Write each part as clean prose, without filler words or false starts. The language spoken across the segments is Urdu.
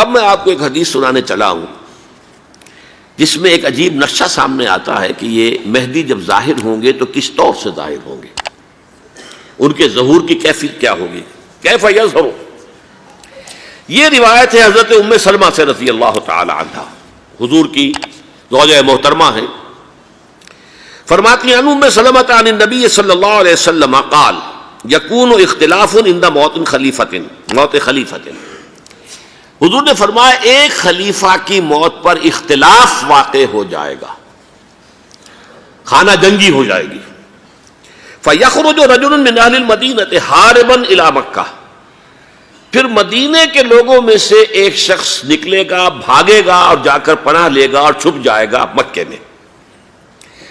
اب میں آپ کو ایک حدیث سنانے چلا ہوں جس میں ایک عجیب نقشہ سامنے آتا ہے کہ یہ مہدی جب ظاہر ہوں گے تو کس طور سے ظاہر ہوں گے، ان کے ظہور کی کیفیت کیا ہوگی، کیف یظہر۔ یہ روایت ہے حضرت ام سلمہ سے رضی اللہ تعالی عنہ، حضور کی زوجہ محترمہ ہیں، فرماتی ہیں ام سلمہ عن النبی صلی اللہ علیہ وسلم قال یکون اختلاف عند موت خلیفۃ، موت خلیفۃ، حضور نے فرمایا ایک خلیفہ کی موت پر اختلاف واقع ہو جائے گا، خانہ جنگی ہو جائے گی۔ فَيَخْرُجُ رَجُلٌ مِّنْ أَهْلِ الْمَدِينَةِ حَارِبًا إِلَىٰ مَكَّةَ، پھر مدینے کے لوگوں میں سے ایک شخص نکلے گا، بھاگے گا اور جا کر پناہ لے گا اور چھپ جائے گا مکے میں۔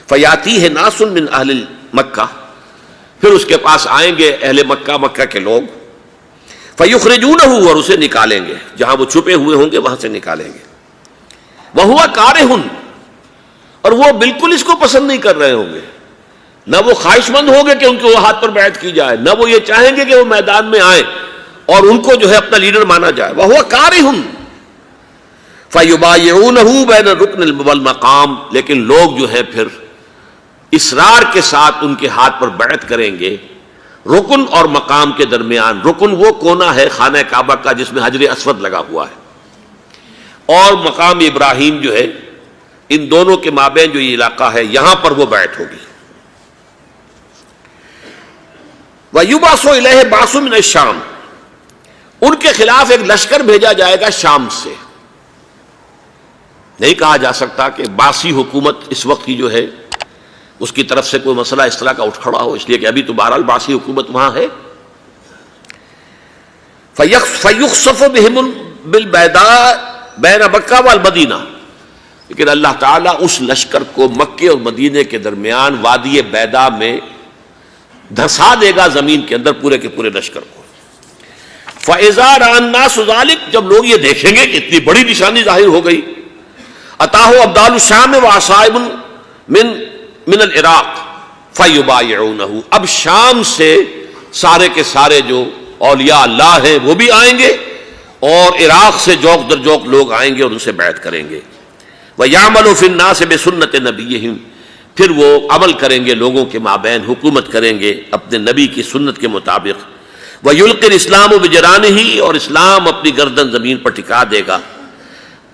فَيَأْتِيهِ نَاسٌ مِّنْ أَهْلِ مَكَّةِ، پھر اس کے پاس آئیں گے اہل مکہ، مکہ کے لوگ، فَيُخْرِجُونَهُ، اور اسے نکالیں گے، جہاں وہ چھپے ہوئے ہوں گے وہاں سے نکالیں گے۔ وَهُوَ كَارِهٌ، اور وہ بالکل اس کو پسند نہیں کر رہے ہوں گے، نہ وہ خواہش مند ہوں گے کہ ان کے ہاتھ پر بیعت کی جائے، نہ وہ یہ چاہیں گے کہ وہ میدان میں آئیں اور ان کو جو ہے اپنا لیڈر مانا جائے۔ وَهُوَ كَارِهٌ فَيُبَايِعُونَهُ بَيْنَ الرُّكْنِ وَالْمَقَامِ، لیکن لوگ جو ہے پھر اصرار کے ساتھ ان کے ہاتھ پر بیعت کریں گے رکن اور مقام کے درمیان۔ رکن وہ کونا ہے خانہ کعبہ کا جس میں حجر اسود لگا ہوا ہے، اور مقام ابراہیم جو ہے، ان دونوں کے مابین جو یہ علاقہ ہے یہاں پر وہ بیعت ہوگی۔ وَيُبْعَثُ إِلَيْهِ بَعْثٌ مِّنَ الشَّامِ، ان کے خلاف ایک لشکر بھیجا جائے گا شام سے۔ نہیں کہا جا سکتا کہ باسی حکومت اس وقت کی جو ہے اس کی طرف سے کوئی مسئلہ اس طرح کا اٹھ کھڑا ہو، اس لیے کہ ابھی تو بہرحال باسی حکومت وہاں ہے۔ فَيُخْسَفُ بِهِمُ بِالْبَيْضَاءِ بَيْنَ مَكَّةَ وَالْمَدِينَةِ، لیکن اللہ تعالیٰ اس لشکر کو مکے اور مدینے کے درمیان وادی بیضاء میں دھسا دے گا زمین کے اندر، پورے کے پورے لشکر کو۔ فَإِذَا رَأَى النَّاسُ ذَلِكَ، جب لوگ یہ دیکھیں گے کہ اتنی بڑی نشانی ظاہر ہو گئی، أَتَاهُ أَبْدَالُ الشَّامِ وَعَصَائِبٌ من العراق فَيُبَايِعُونَهُ، اب شام سے سارے کے سارے جو اولیاء اللہ ہیں وہ بھی آئیں گے، اور عراق سے جوق در جوق لوگ آئیں گے اور ان سے بیعت کریں گے۔ وَيَعْمَلُ فِي النَّاسِ بِسُنَّةِ نَبِيِّهِمْ، پھر وہ عمل کریں گے لوگوں کے مابین، حکومت کریں گے اپنے نبی کی سنت کے مطابق۔ وَيُلْقِي الْإِسْلَامُ بِجَرَانِهِ، اور اسلام اپنی گردن زمین پر ٹکا دے گا۔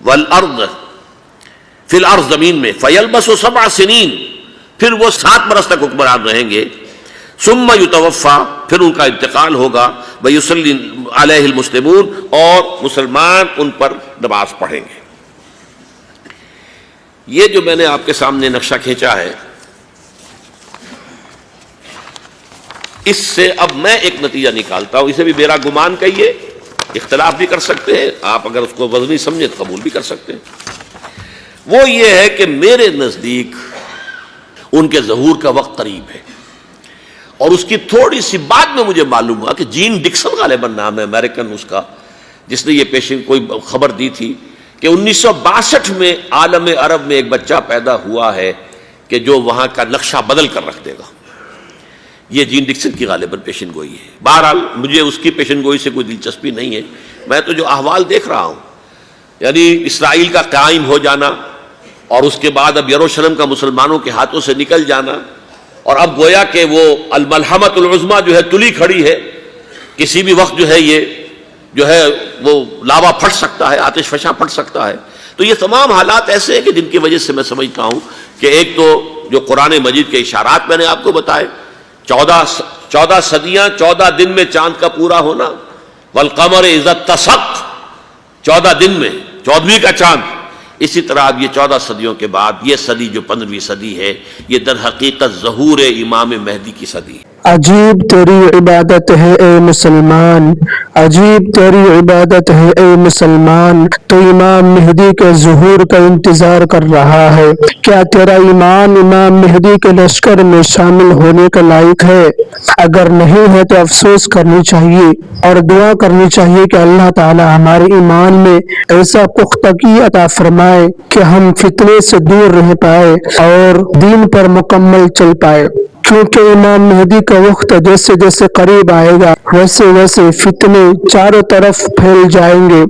وَالْأَرْض فِي الْأَرْض، زمین میں۔ فَيَلْبَسُ 7 سنین، پھر وہ 7 برس تک حکمران رہیں گے۔ ثم یتوفا، پھر ان کا انتقال ہوگا۔ ویصلی علیہ المسلمون، اور مسلمان ان پر نماز پڑھیں گے۔ یہ جو میں نے آپ کے سامنے نقشہ کھینچا ہے، اس سے اب میں ایک نتیجہ نکالتا ہوں، اسے بھی میرا گمان کہیے، اختلاف بھی کر سکتے ہیں آپ، اگر اس کو وزنی سمجھے تو قبول بھی کر سکتے ہیں۔ وہ یہ ہے کہ میرے نزدیک ان کے ظہور کا وقت قریب ہے، اور اس کی تھوڑی سی بعد میں مجھے معلوم ہوا کہ جین ڈکسن غالباً نام ہے امریکن اس کا، جس نے یہ پیشن کوئی خبر دی تھی کہ 1962 میں عالم عرب میں ایک بچہ پیدا ہوا ہے کہ جو وہاں کا نقشہ بدل کر رکھ دے گا۔ یہ جین ڈکسن کی غالباً پیشن گوئی ہے۔ بہرحال مجھے اس کی پیشن گوئی سے کوئی دلچسپی نہیں ہے، میں تو جو احوال دیکھ رہا ہوں، یعنی اسرائیل کا قائم ہو جانا، اور اس کے بعد اب یروشلم کا مسلمانوں کے ہاتھوں سے نکل جانا، اور اب گویا کہ وہ الملحمۃ العظمیٰ جو ہے تلی کھڑی ہے، کسی بھی وقت جو ہے یہ جو ہے وہ لاوا پھٹ سکتا ہے، آتش فشاں پھٹ سکتا ہے۔ تو یہ تمام حالات ایسے ہیں کہ جن کی وجہ سے میں سمجھتا ہوں کہ ایک تو جو قرآن مجید کے اشارات میں نے آپ کو بتائے، 14 صدیاں 14 دن میں چاند کا پورا ہونا، والقمر اذا اتسق، 14 دن میں 14ویں کا چاند۔ اسی طرح اب یہ 14 صدیوں کے بعد یہ صدی جو 15ویں صدی ہے، یہ در حقیقت ظہور امام مہدی کی صدی ہے۔ عجیب تیری عبادت ہے اے مسلمان، عجیب تیری عبادت ہے اے مسلمان، تو امام مہدی کے ظہور کا انتظار کر رہا ہے۔ کیا تیرا ایمان امام مہدی کے لشکر میں شامل ہونے کا لائق ہے؟ اگر نہیں ہے تو افسوس کرنی چاہیے اور دعا کرنی چاہیے کہ اللہ تعالی ہمارے ایمان میں ایسا پختگی عطا فرمائے کہ ہم فتنے سے دور رہ پائے اور دین پر مکمل چل پائے، کیونکہ امام مہدی کا وقت جیسے جیسے قریب آئے گا ویسے ویسے فتنے چاروں طرف پھیل جائیں گے۔